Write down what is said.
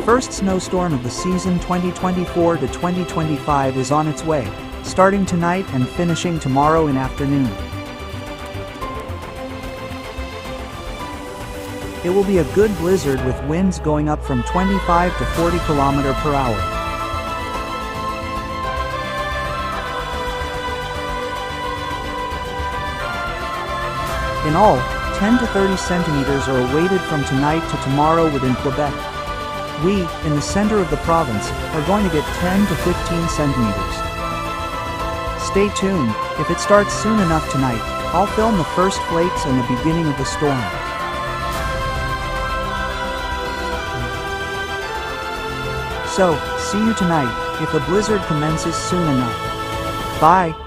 first snowstorm of the season 2024 to 2025 is on its way, starting tonight and finishing tomorrow in afternoon. It will be a good blizzard with winds going up from 25 to 40 km per hour. In all, 10 to 30 centimeters are awaited from tonight to tomorrow within Quebec. We, in the center of the province, are going to get 10 to 15 centimeters. Stay tuned. If it starts soon enough tonight, I'll film the first flakes and the beginning of the storm. So, see you tonight, if the blizzard commences soon enough. Bye.